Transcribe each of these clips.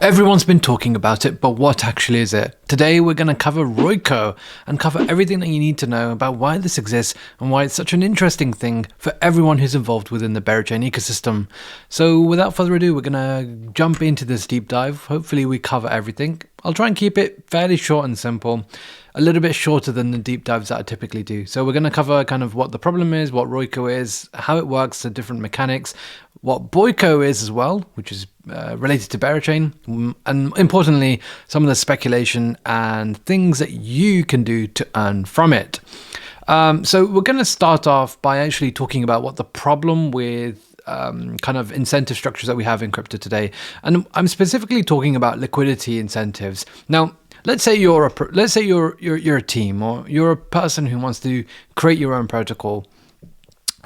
Everyone's been talking about it, but what actually is it? Today we're going to cover Royco and cover everything that you need to know about why this exists and why it's such an interesting thing for everyone who's involved within the Berachain ecosystem. So without further ado, we're going to jump into this deep dive. Hopefully we cover everything. I'll try and keep it fairly short and simple, a little bit shorter than the deep dives that I typically do. So we're going to cover kind of what the problem is, what Royco is, how it works, the different mechanics, what Boyco is as well, which is related to Berachain, and importantly, some of the speculation and things that you can do to earn from it. So we're going to start off by actually talking about what the problem with kind of incentive structures that we have in crypto today, and I'm specifically talking about liquidity incentives. Now, let's say you're a team, or you're a person who wants to create your own protocol.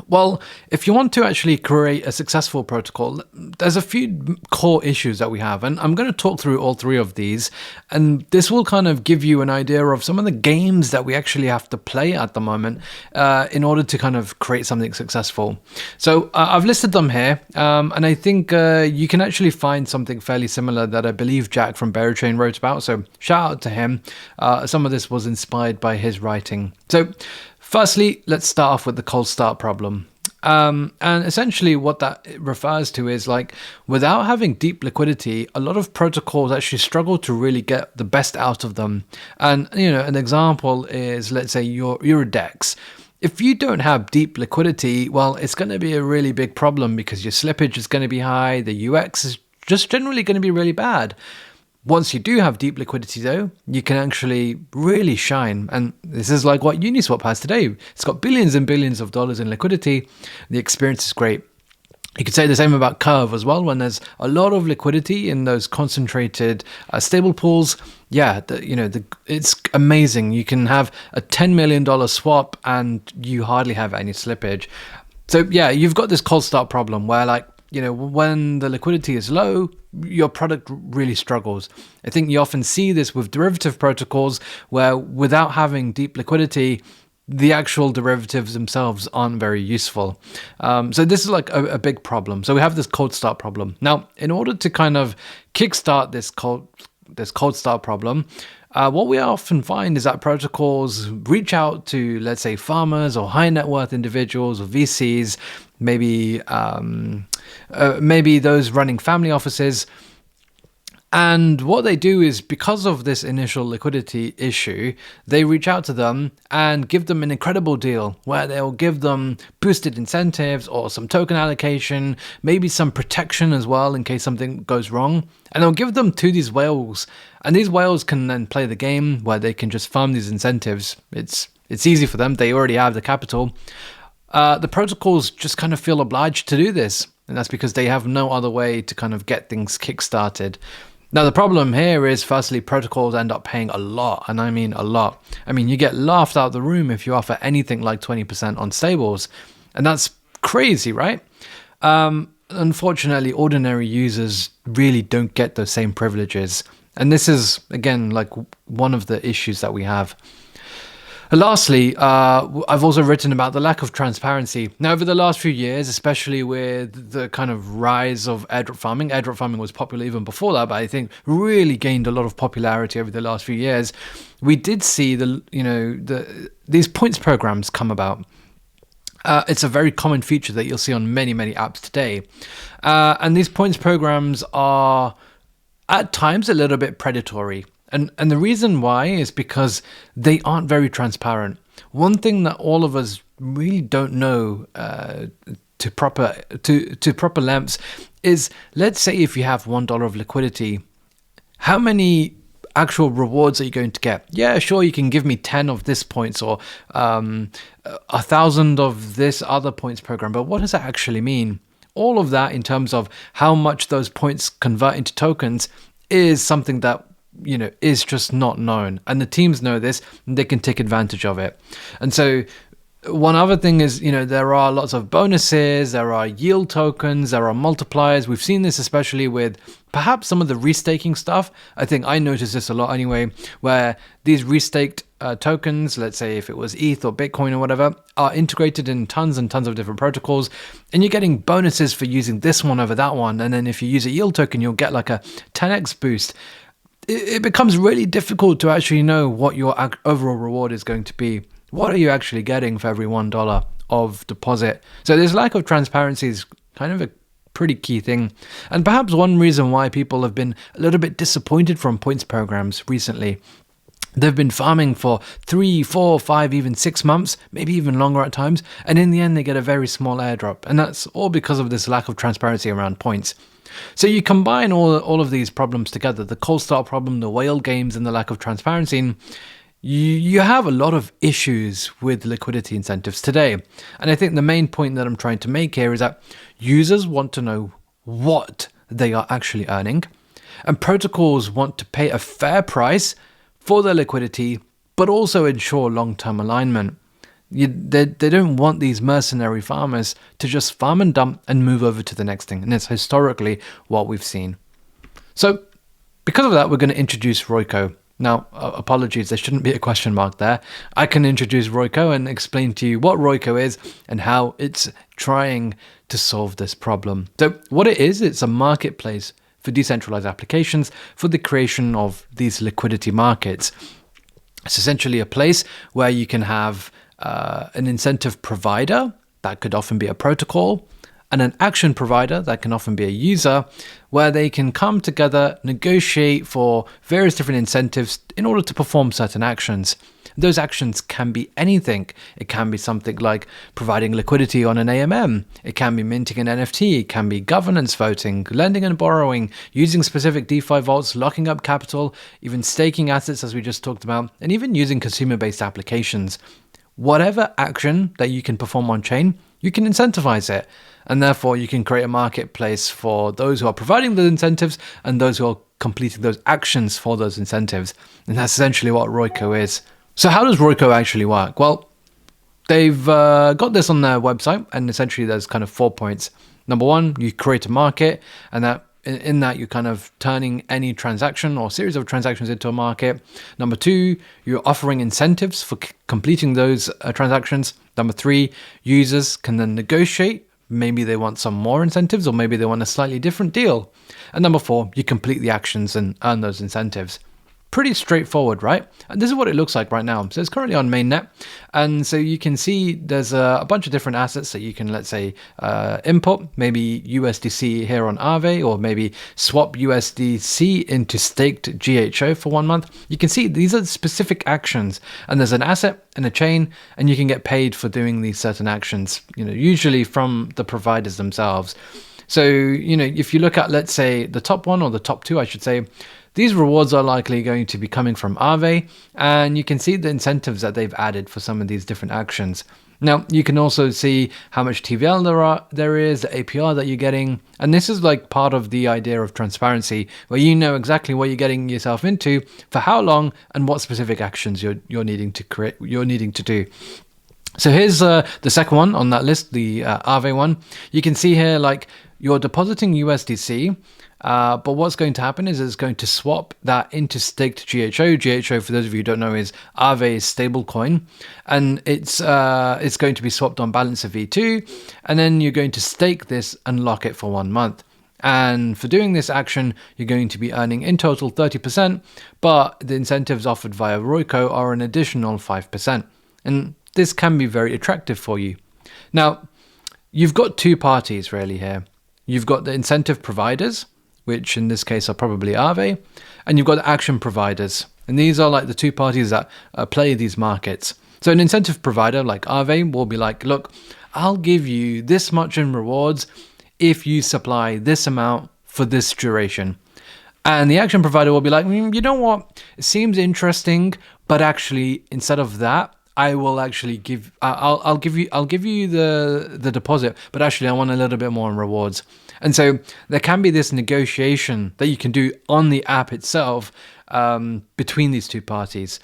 Well, if you want to actually create a successful protocol, there's a few core issues that we have, and I'm going to talk through all three of these, and this will kind of give you an idea of some of the games that we actually have to play at the moment in order to kind of create something successful. So I've listed them here, and I think you can actually find something fairly similar that I believe Jack from Berachain wrote about, so shout out to him. Some of this was inspired by his writing. So firstly, let's start off with the cold start problem. And essentially what that refers to is, like, without having deep liquidity, a lot of protocols actually struggle to really get the best out of them. And, you know, an example is, let's say you're a DEX. If you don't have deep liquidity, well, it's going to be a really big problem because your slippage is going to be high. The UX is just generally going to be really bad. Once you do have deep liquidity, though, you can actually really shine. And this is like what Uniswap has today. It's got billions and billions of dollars in liquidity. The experience is great. You could say the same about Curve as well. When there's a lot of liquidity in those concentrated stable pools, yeah, it's amazing. You can have a $10 million swap and you hardly have any slippage. So yeah, you've got this cold start problem where, like, you know, when the liquidity is low, your product really struggles. I think you often see this with derivative protocols where, without having deep liquidity, the actual derivatives themselves aren't very useful. So this is like a big problem. So we have this cold start problem. Now, in order to kind of kickstart this cold start problem, what we often find is that protocols reach out to, let's say, farmers or high net worth individuals or VCs, maybe those running family offices. And what they do is, because of this initial liquidity issue, they reach out to them and give them an incredible deal where they'll give them boosted incentives or some token allocation, maybe some protection as well in case something goes wrong. And they'll give them to these whales. And these whales can then play the game where they can just farm these incentives. It's easy for them. They already have the capital. The protocols just kind of feel obliged to do this. And that's because they have no other way to kind of get things kickstarted. Now, the problem here is, firstly, protocols end up paying a lot, and I mean a lot. I mean, you get laughed out of the room if you offer anything like 20% on stables, and that's crazy, right? Unfortunately, ordinary users really don't get those same privileges, and this is, again, like one of the issues that we have. Lastly, I've also written about the lack of transparency. Now, over the last few years, especially with the kind of rise of airdrop farming was popular even before that, but I think really gained a lot of popularity over the last few years. We did see these points programs come about. It's a very common feature that you'll see on many, many apps today. And these points programs are at times a little bit predatory. And the reason why is because they aren't very transparent. One thing that all of us really don't know to proper lengths is, let's say if you have $1 of liquidity, how many actual rewards are you going to get? Yeah, sure, you can give me 10 of this points or 1,000 of this other points program, but what does that actually mean? All of that, in terms of how much those points convert into tokens, is something that, you know, is just not known, and the teams know this and they can take advantage of it. And so One other thing is, there are lots of bonuses, there are yield tokens, there are multipliers. We've seen this especially with perhaps some of the restaking stuff. I think I noticed this a lot anyway, where these restaked tokens, let's say if it was ETH or Bitcoin or whatever, are integrated in tons and tons of different protocols, and you're getting bonuses for using this one over that one. And then if you use a yield token, you'll get like a 10x boost. It becomes really difficult to actually know what your overall reward is going to be. What are you actually getting for every $1 of deposit? So this lack of transparency is kind of a pretty key thing. And perhaps one reason why people have been a little bit disappointed from points programs recently. They've been farming for 3, 4, 5, even 6 months, maybe even longer at times. And in the end, they get a very small airdrop. And that's all because of this lack of transparency around points. So you combine all of these problems together, the cold start problem, the whale games, and the lack of transparency, and you have a lot of issues with liquidity incentives today. And I think the main point that I'm trying to make here is that users want to know what they are actually earning, and protocols want to pay a fair price for their liquidity, but also ensure long-term alignment. They don't want these mercenary farmers to just farm and dump and move over to the next thing. And it's historically what we've seen. So because of that, we're going to introduce Royco. Now, apologies, there shouldn't be a question mark there. I can introduce Royco and explain to you what Royco is and how it's trying to solve this problem. So what it is, it's a marketplace for decentralized applications for the creation of these liquidity markets. It's essentially a place where you can have an incentive provider, that could often be a protocol, and an action provider, that can often be a user, where they can come together, negotiate for various different incentives in order to perform certain actions. Those actions can be anything. It can be something like providing liquidity on an AMM. It can be minting an NFT. It can be governance voting, lending and borrowing, using specific DeFi vaults, locking up capital, even staking assets as we just talked about, and even using consumer-based applications. Whatever action that you can perform on chain, you can incentivize it. And therefore, you can create a marketplace for those who are providing the incentives and those who are completing those actions for those incentives. And that's essentially what Royco is. So how does Royco actually work? Well, they've got this on their website, and essentially there's kind of 4 points. Number one, you create a market, and that in that you're kind of turning any transaction or series of transactions into a market. Number two, you're offering incentives for completing those transactions. Number three, users can then negotiate. Maybe they want some more incentives, or maybe they want a slightly different deal. And number four, you complete the actions and earn those incentives. Pretty straightforward, right? And this is what it looks like right now. So it's currently on mainnet. And so you can see there's a bunch of different assets that you can, let's say, input, maybe USDC here on Aave, or maybe swap USDC into staked GHO for 1 month. You can see these are specific actions, and there's an asset and a chain, and you can get paid for doing these certain actions, usually from the providers themselves. So, if you look at, let's say, the top one, or the top two, I should say, these rewards are likely going to be coming from Aave, and you can see the incentives that they've added for some of these different actions. Now, you can also see how much TVL there is, the APR that you're getting, and this is like part of the idea of transparency, where you know exactly what you're getting yourself into, for how long, and what specific actions you're needing to do. So here's the second one on that list, the Aave one. You can see here, like, you're depositing USDC, but what's going to happen is it's going to swap that into staked GHO. GHO, for those of you who don't know, is Aave's stablecoin, and it's going to be swapped on balance of V2, and then you're going to stake this and lock it for 1 month. And for doing this action, you're going to be earning in total 30%, but the incentives offered via Royco are an additional 5%. And this can be very attractive for you. Now, you've got two parties really here. You've got the incentive providers, which in this case are probably Aave, and you've got the action providers. And these are like the two parties that play these markets. So an incentive provider like Aave will be like, look, I'll give you this much in rewards if you supply this amount for this duration. And the action provider will be like, you know what, it seems interesting, but actually instead of that, I will actually I'll give you the deposit, but actually I want a little bit more in rewards. And so there can be this negotiation that you can do on the app itself between these two parties.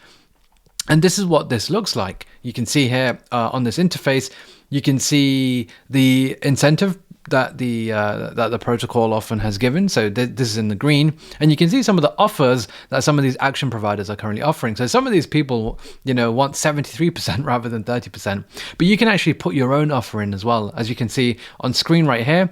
And this is what this looks like. You can see here on this interface, you can see the incentive that the protocol often has given. So this is in the green, and you can see some of the offers that some of these action providers are currently offering. So some of these people, want 73% rather than 30%, but you can actually put your own offer in as well. As you can see on screen right here,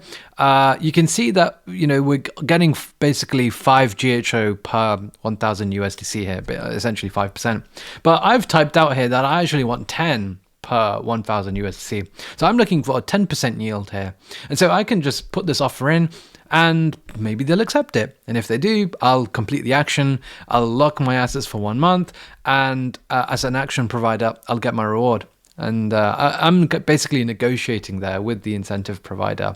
you can see that, we're getting basically 5 GHO per 1,000 USDC here, but essentially 5%. But I've typed out here that I actually want 10 per 1,000 USDC. So I'm looking for a 10% yield here. And so I can just put this offer in and maybe they'll accept it. And if they do, I'll complete the action. I'll lock my assets for 1 month. And as an action provider, I'll get my reward. And I'm basically negotiating there with the incentive provider.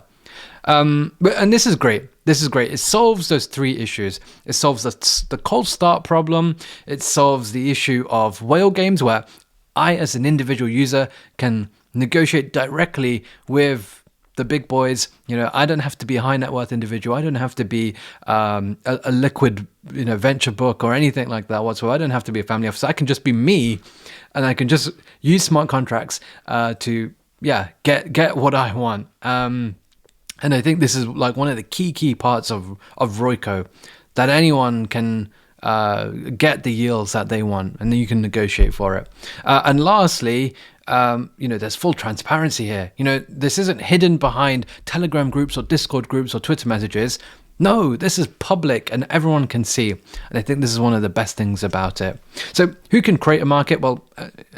And this is great. This is great. It solves those 3 issues. It solves the cold start problem. It solves the issue of whale games where I, as an individual user, can negotiate directly with the big boys. I don't have to be a high net worth individual. I don't have to be a liquid, venture book or anything like that whatsoever. I don't have to be a family office. I can just be me, and I can just use smart contracts to get what I want. And I think this is like one of the key parts of Royco, that anyone can get the yields that they want, and then you can negotiate for it. And lastly, there's full transparency here. This isn't hidden behind Telegram groups or Discord groups or Twitter messages. No, this is public and everyone can see. And I think this is one of the best things about it. So who can create a market? Well,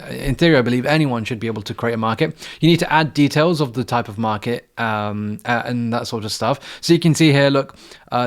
in theory, I believe anyone should be able to create a market. You need to add details of the type of market and that sort of stuff. So you can see here, look,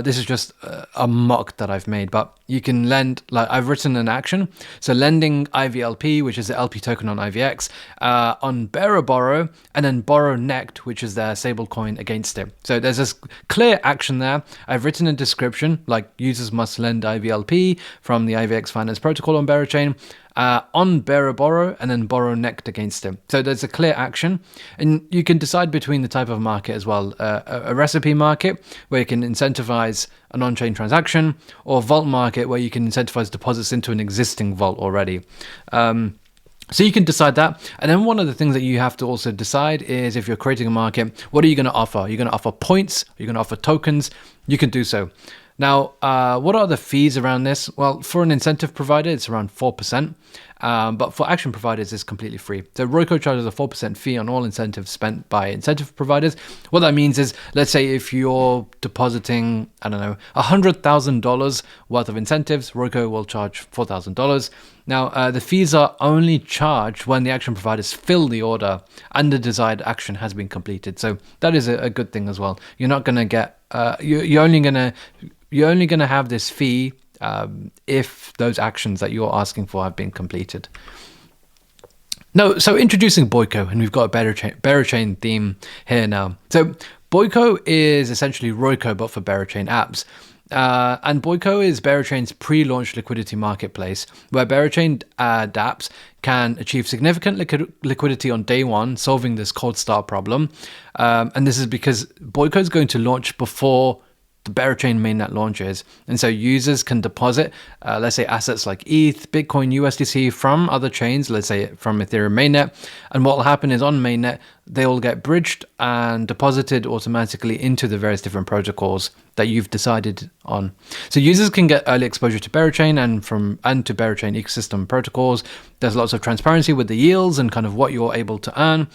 this is just a mock that I've made, but you can lend, like I've written an action. So lending IVLP, which is the LP token on IVX, on Bera Borrow, and then borrow Nect, which is their stablecoin against it. So there's this clear action there. I've written a description, like users must lend IVLP from the IVX finance protocol on Berachain on Bera Borrow, and then borrow Nect against it. So there's a clear action, and you can decide between the type of market as well. A recipe market where you can incentivize an on-chain transaction, or vault market where you can incentivize deposits into an existing vault already. So you can decide that. And then one of the things that you have to also decide is, if you're creating a market, what are you going to offer? Are you going to offer points? Are you going to offer tokens? You can do so. Now, what are the fees around this? Well, for an incentive provider, it's around 4%. But for action providers, it's completely free. So Royco charges a 4% fee on all incentives spent by incentive providers. What that means is, let's say if you're depositing, I don't know, $100,000 worth of incentives, Royco will charge $4,000. Now, the fees are only charged when the action providers fill the order and the desired action has been completed. So that is a good thing as well. You're not going to get, you're only going to have this fee if those actions that you're asking for have been completed. No, so introducing Boyco, and we've got a Berachain theme here now. So Boyco is essentially Royco, but for Berachain apps. And Boyco is Berachain's pre-launch liquidity marketplace, where Berachain dApps can achieve significant liquidity on day one, solving this cold start problem. And this is because Boyco is going to launch before the Berachain mainnet launches, and so users can deposit, let's say, assets like ETH, Bitcoin, USDC from other chains, let's say from Ethereum mainnet, and what will happen is on mainnet they will get bridged and deposited automatically into the various different protocols that you've decided on. So users can get early exposure to Berachain and to Berachain ecosystem protocols. There's lots of transparency with the yields and kind of what you're able to earn.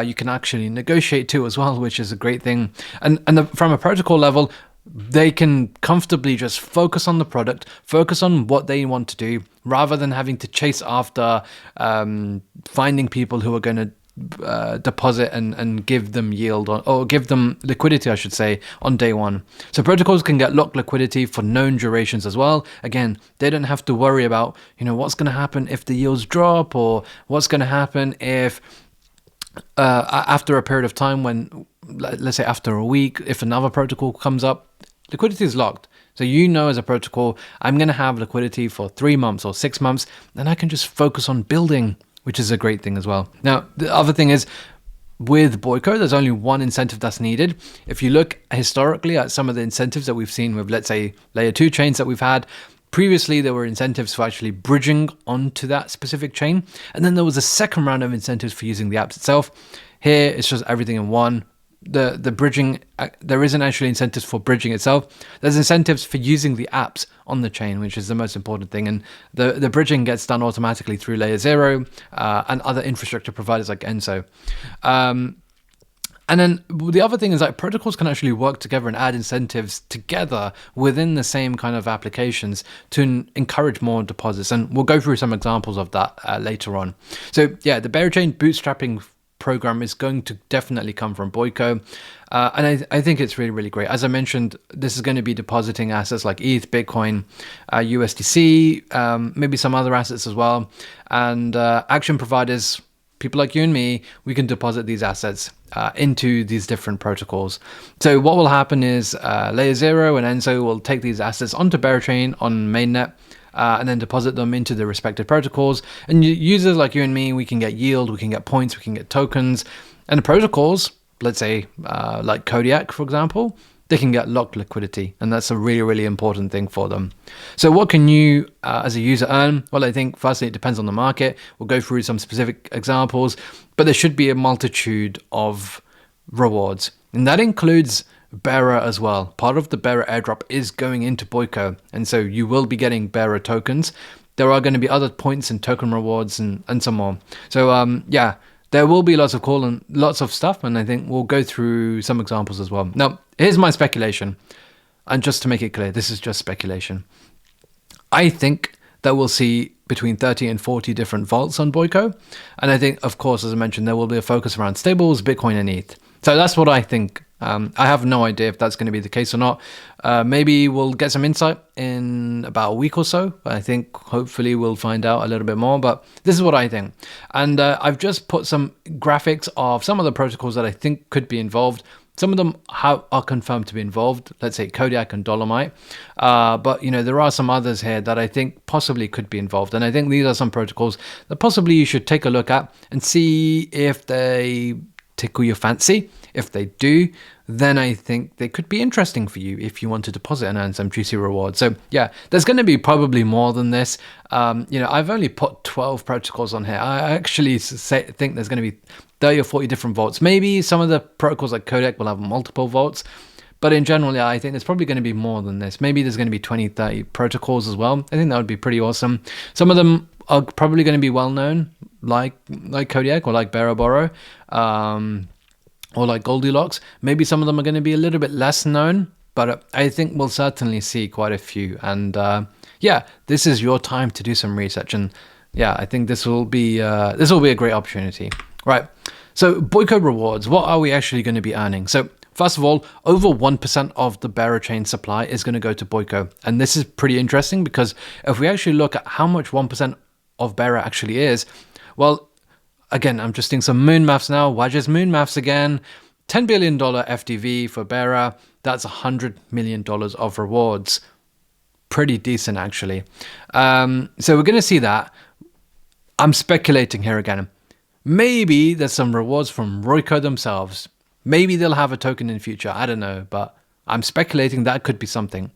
You can actually negotiate too as well, which is a great thing. And from a protocol level, they can comfortably just focus on the product, focus on what they want to do, rather than having to chase after finding people who are going to deposit and give them yield or give them liquidity, I should say, on day one. So protocols can get locked liquidity for known durations as well. Again, they don't have to worry about, what's going to happen if the yields drop, or what's going to happen if after a period of time, when, let's say after a week, if another protocol comes up, liquidity is locked. So as a protocol, I'm going to have liquidity for 3 months or 6 months, and I can just focus on building, which is a great thing as well. Now, the other thing is, with Boyco, there's only one incentive that's needed. If you look historically at some of the incentives that we've seen with, let's say, layer 2 chains that we've had, Previously, there were incentives for actually bridging onto that specific chain. And then there was a second round of incentives for using the apps itself. Here, it's just everything in one. The bridging, there isn't actually incentives for bridging itself. There's incentives for using the apps on the chain, which is the most important thing. And the bridging gets done automatically through Layer 0 and other infrastructure providers like Enso. And then the other thing is that protocols can actually work together and add incentives together within the same kind of applications to encourage more deposits. And we'll go through some examples of that later on. So yeah, the Berachain bootstrapping program is going to definitely come from Boyco. And I think it's really, really great. As I mentioned, this is going to be depositing assets like ETH, Bitcoin, USDC, maybe some other assets as well. And action providers, people like you and me, we can deposit these assets into these different protocols. So what will happen is Layer 0 and Enso will take these assets onto Berachain on mainnet and then deposit them into the respective protocols. And users like you and me, we can get yield, we can get points, we can get tokens. And the protocols, let's say like Kodiak, for example, they can get locked liquidity, and that's a really, really important thing for them. So what can you as a user earn? Well, I think firstly it depends on the market. We'll go through some specific examples, but there should be a multitude of rewards, and that includes Bera as well. Part of the Bera airdrop is going into Boyco, and so you will be getting Bera tokens. There are going to be other points and token rewards and some more. So yeah, there will be lots of call and lots of stuff, and I think we'll go through some examples as well. Now, here's my speculation, and just to make it clear, this is just speculation. I think that we'll see between 30 and 40 different vaults on Boyco, and I think, of course, as I mentioned, there will be a focus around stables, Bitcoin, and ETH. So that's what I think. I have no idea if that's going to be the case or not. Maybe we'll get some insight in about a week or so. I think hopefully we'll find out a little bit more, but this is what I think. And I've just put some graphics of some of the protocols that I think could be involved. Some of them are confirmed to be involved, let's say Kodiak and Dolomite. But, you know, there are some others here that I think possibly could be involved. And I think these are some protocols that possibly you should take a look at and see if they tickle your fancy. If they do, then I think they could be interesting for you if you want to deposit and earn some juicy rewards. So yeah, there's going to be probably more than this. You know, I've only put 12 protocols on here. I actually think there's going to be 30 or 40 different vaults. Maybe some of the protocols like Kodiak will have multiple vaults, but in general, yeah, I think there's probably going to be more than this. Maybe there's going to be 20, 30 protocols as well. I think that would be pretty awesome. Some of them are probably going to be well known, like Kodiak or like Bera or like Goldilocks. Maybe some of them are going to be a little bit less known, but I think we'll certainly see quite a few. And yeah, this is your time to do some research. And yeah, I think this will be a great opportunity. Right. So Boyco rewards, what are we actually going to be earning? So first of all, over 1% of the Berachain supply is going to go to Boyco. And this is pretty interesting because if we actually look at how much 1% of Bera actually is, well, again, I'm just doing some moon maths now. Why just moon maths again? $10 billion FDV for Bera. That's $100 million of rewards. Pretty decent, actually. So we're going to see that. I'm speculating here again. Maybe there's some rewards from Royco themselves. Maybe they'll have a token in the future. I don't know, but I'm speculating that could be something.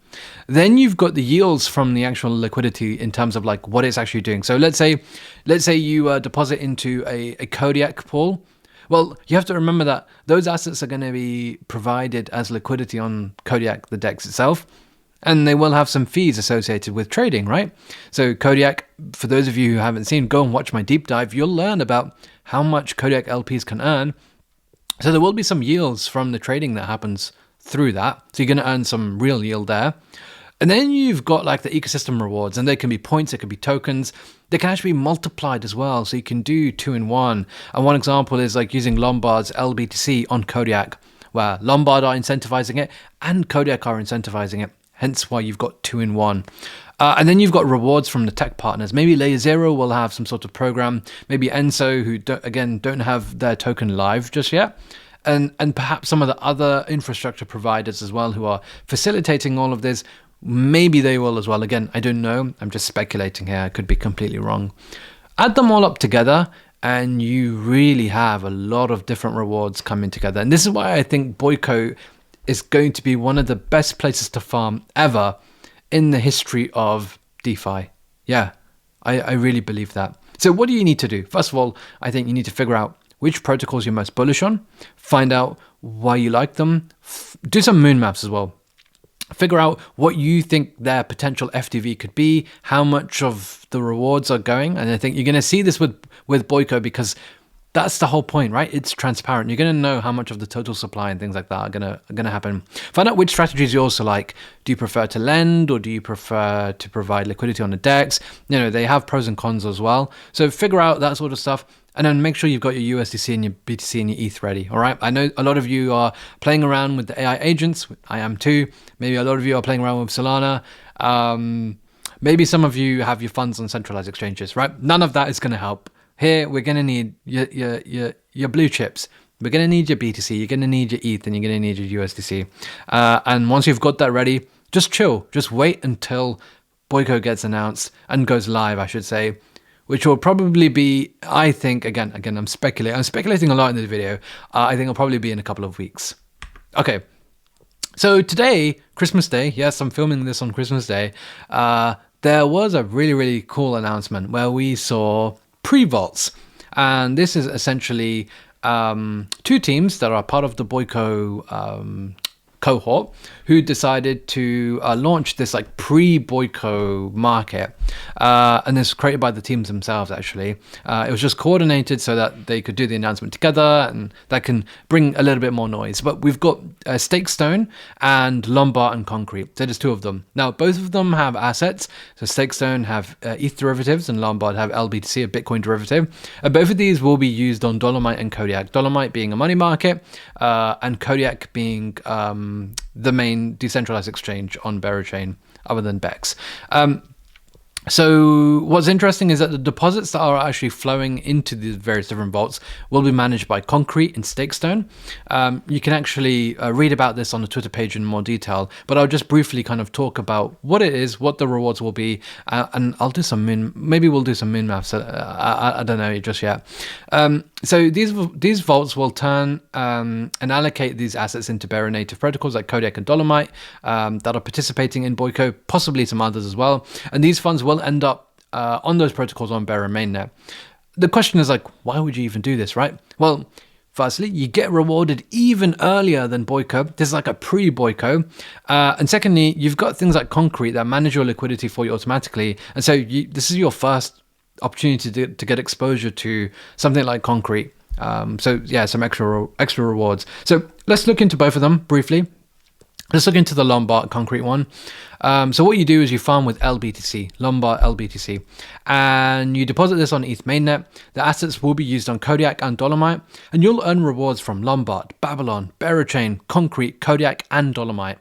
Then you've got the yields from the actual liquidity in terms of like what it's actually doing. So let's say you deposit into a Kodiak pool. Well, you have to remember that those assets are going to be provided as liquidity on Kodiak, the DEX itself, and they will have some fees associated with trading, right? So Kodiak, for those of you who haven't seen, go and watch my deep dive. You'll learn about how much Kodiak LPs can earn. So there will be some yields from the trading that happens through that. So you're going to earn some real yield there. And then you've got like the ecosystem rewards, and they can be points, it could be tokens. They can actually be multiplied as well. So you can do 2 in 1. And one example is like using Lombard's LBTC on Kodiak, where Lombard are incentivizing it and Kodiak are incentivizing it. Hence why you've got 2 in 1. And then you've got rewards from the tech partners. Maybe Layer 0 will have some sort of program. Maybe Enso, who don't have their token live just yet. And perhaps some of the other infrastructure providers as well who are facilitating all of this. Maybe they will as well. Again, I don't know. I'm just speculating here. I could be completely wrong. Add them all up together and you really have a lot of different rewards coming together. And this is why I think Boyco is going to be one of the best places to farm ever in the history of DeFi. Yeah, I really believe that. So what do you need to do? First of all, I think you need to figure out which protocols you're most bullish on, find out why you like them, do some moon maps as well. Figure out what you think their potential FTV could be, how much of the rewards are going. And I think you're going to see this with Boyco, because that's the whole point, right? It's transparent. You're going to know how much of the total supply and things like that are going to happen. Find out which strategies you also like. Do you prefer to lend, or do you prefer to provide liquidity on the DEX? They have pros and cons as well. So figure out that sort of stuff. And then make sure you've got your USDC and your BTC and your ETH ready, all right? I know a lot of you are playing around with the AI agents. I am too. Maybe a lot of you are playing around with Solana. Maybe some of you have your funds on centralized exchanges, right? None of that is going to help. Here, we're going to need your blue chips. We're going to need your BTC. You're going to need your ETH, and you're going to need your USDC. And once you've got that ready, just chill. Just wait until Boyco gets announced and goes live, I should say, which will probably be, I think, again, I'm speculating a lot in this video. I think it'll probably be in a couple of weeks. Okay, so today, Christmas Day, yes, I'm filming this on Christmas Day, there was a really, really cool announcement where we saw pre-vaults. And this is essentially two teams that are part of the Boyco cohort who decided to launch this like pre-Boyco market, and this was created by the teams themselves. Actually, it was just coordinated so that they could do the announcement together, and that can bring a little bit more noise. But we've got Stakestone and Lombard and Concrete. So there's two of them. Now both of them have assets. So Stakestone have ETH derivatives, and Lombard have LBTC, a Bitcoin derivative. Both of these will be used on Dolomite and Kodiak. Dolomite being a money market, and Kodiak being the main decentralized exchange on Berachain, other than BEX. So what's interesting is that the deposits that are actually flowing into these various different vaults will be managed by Concrete and Stakestone. You can actually read about this on the Twitter page in more detail, but I'll just briefly kind of talk about what it is, what the rewards will be, and I'll do some maybe we'll do some min maths. I don't know just yet. So these vaults will turn and allocate these assets into Bera native protocols like Kodiak and Dolomite that are participating in Boyco, possibly some others as well. And these funds will end up on those protocols on Bera mainnet. The question is like, why would you even do this, right? Well, firstly, you get rewarded even earlier than Boyco. This is like a pre-Boyco. And secondly, you've got things like Concrete that manage your liquidity for you automatically. And so this is your first opportunity to get exposure to something like Concrete. So yeah, some extra rewards. So let's look into both of them briefly. Let's look into the Lombard Concrete one. So what you do is you farm with LBTC, Lombard LBTC, and you deposit this on ETH mainnet. The assets will be used on Kodiak and Dolomite, and you'll earn rewards from Lombard, Babylon, Berachain, Concrete, Kodiak, and Dolomite.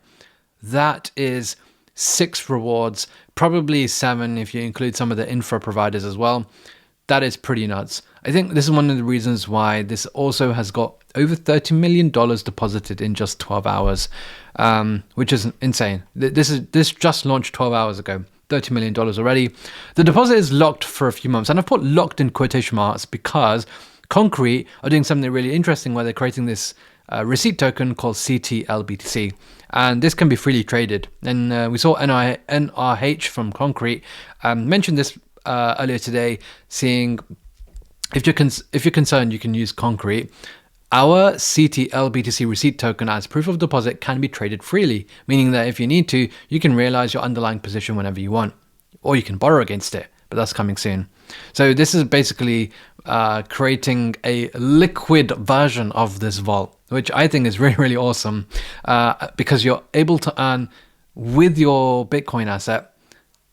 That is 6 rewards, probably 7 if you include some of the infra providers as well. That is pretty nuts. I think this is one of the reasons why this also has got over $30 million deposited in just 12 hours, which is insane. This just launched 12 hours ago. $30 million already. The deposit is locked for a few months, and I've put locked in quotation marks because Concrete are doing something really interesting where they're creating this receipt token called CTLBTC, and this can be freely traded. And we saw NRH from Concrete mention this earlier today, saying if you're concerned, you can use Concrete. Our CTLBTC receipt token as proof of deposit can be traded freely, meaning that if you need to, you can realize your underlying position whenever you want, or you can borrow against it, but that's coming soon. So this is basically creating a liquid version of this vault, which I think is really, really awesome, because you're able to earn with your Bitcoin asset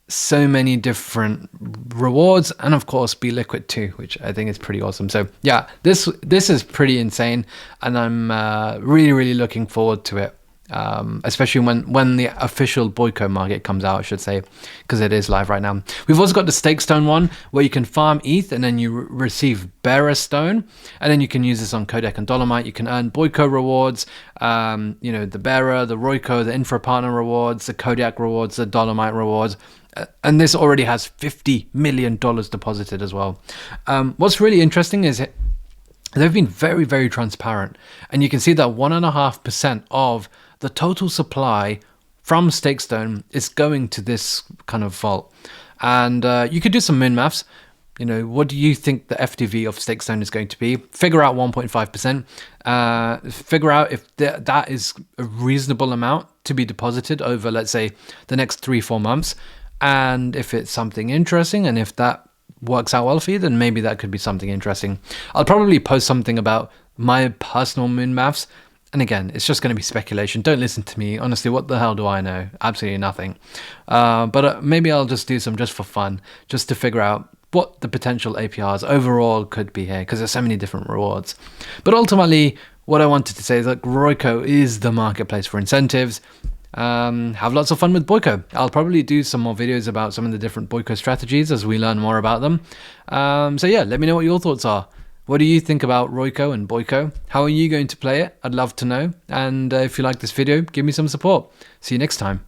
so many different rewards, and of course be liquid too, which I think is pretty awesome. So yeah, this is pretty insane, and I'm really, really looking forward to it, especially when the official Boyco market comes out, I should say, because it is live right now. We've also got the Stakestone one where you can farm ETH and then you receive Bera Stone, and then you can use this on Kodiak and Dolomite. You can earn Boyco rewards, the Bera, the Royco, the infra partner rewards, the Kodiak rewards, the Dolomite rewards. And this already has $50 million deposited as well. What's really interesting is they've been very, very transparent. And you can see that 1.5% of the total supply from Stakestone is going to this kind of vault. And you could do some min maths. You know, what do you think the FTV of Stakestone is going to be? Figure out 1.5%. Figure out if that is a reasonable amount to be deposited over, let's say, the next 3-4 months. And if it's something interesting, and if that works out well for you, then maybe that could be something interesting. I'll probably post something about my personal min maths. And again, it's just going to be speculation. Don't listen to me. Honestly, what the hell do I know? Absolutely nothing. But maybe I'll just do some just for fun, just to figure out what the potential APRs overall could be here, because there's so many different rewards. But ultimately, what I wanted to say is that Royco is the marketplace for incentives. Have lots of fun with Boyco. I'll probably do some more videos about some of the different Boyco strategies as we learn more about them. So yeah, let me know what your thoughts are. What do you think about Royco and Boyco? How are you going to play it? I'd love to know. And if you like this video, give me some support. See you next time.